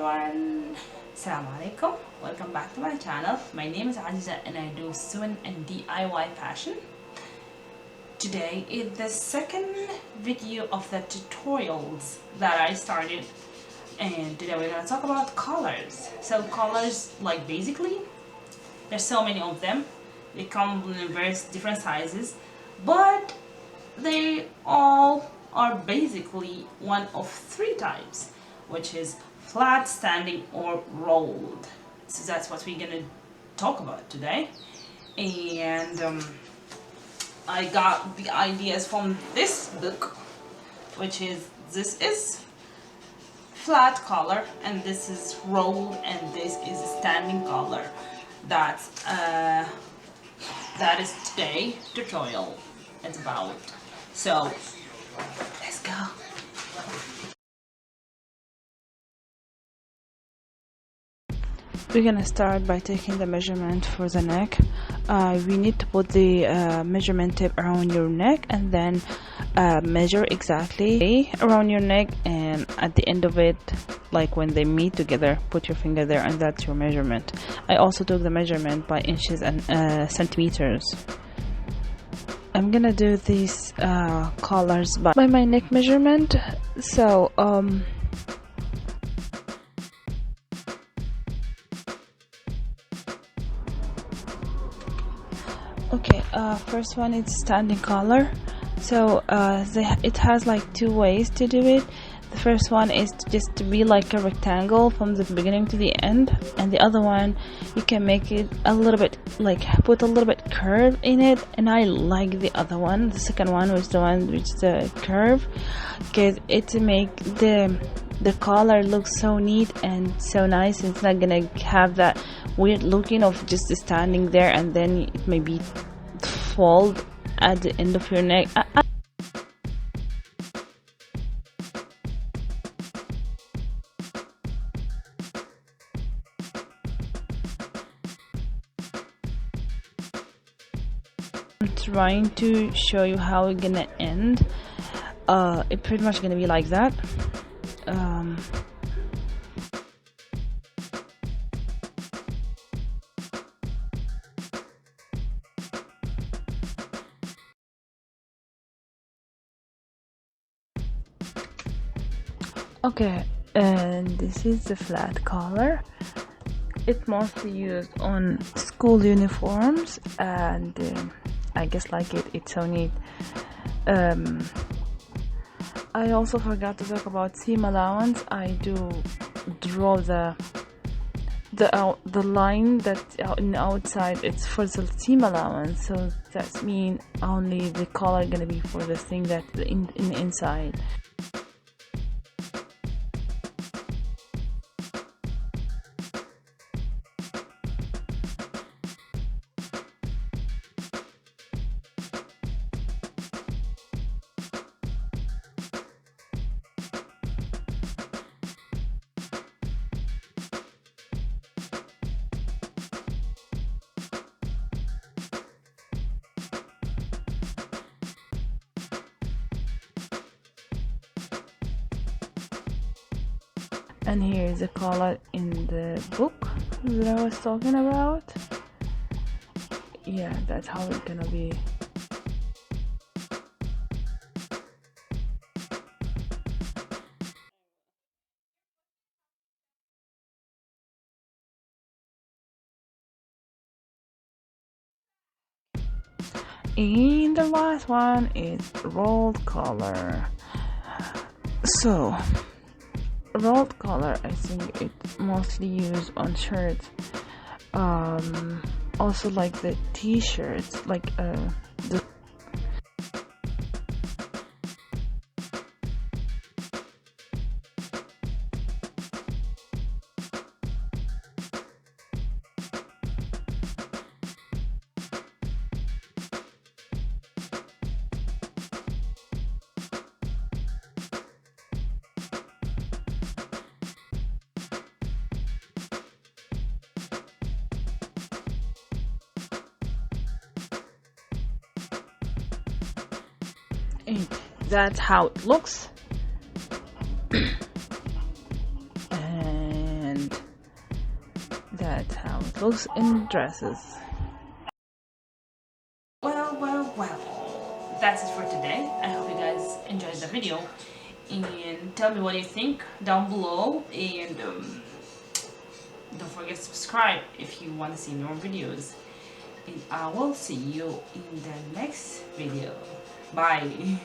everyone, Assalamu alaikum. Welcome back to my channel. My name is Aziza and I do sewing and DIY fashion. Today is the second video of the tutorials that I started, and today we're going to talk about colors. So colors, like, basically there's so many of them. They come in various different sizes, but they all are basically one of three types, which is flat, standing, or rolled. So that's what we're gonna talk about today. And I got the ideas from this book, which is, this is flat color and this is rolled and this is standing color. That is today tutorial it's about. So let's go. We're gonna start by taking the measurement for the neck. We need to put the measurement tape around your neck and then measure exactly around your neck, and at the end of it, like when they meet together, put your finger there and that's your measurement. I also took the measurement by inches and centimeters. I'm gonna do these collars by my neck measurement. So okay, first one is standing collar. So it has like two ways to do it. The first one is just to be like a rectangle from the beginning to the end, and the other one you can make it a little bit, like put a little bit curve in it, and I like the other one. The second one was the one with the curve, because it make the collar look so neat and so nice. It's not gonna have that weird looking of just standing there and then it may be fold at the end of your neck. I'm trying to show you how it's gonna end. It's pretty much gonna be like that. Okay, and this is the flat collar. It's mostly used on school uniforms, and I just like it. It's so neat. I also forgot to talk about seam allowance. I do draw the line that in outside. It's for the seam allowance, so that means only the collar gonna be for the thing that in inside. And here is the color in the book that I was talking about. Yeah, that's how it's gonna be. And the last one is rolled collar. So rolled collar, I think it's mostly used on shirts, also like the t-shirts, like the that's how it looks. And books and dresses. Well, that's it for today. I hope you guys enjoyed the video, and tell me what you think down below, and don't forget to subscribe if you want to see more videos, and I will see you in the next video. Bye.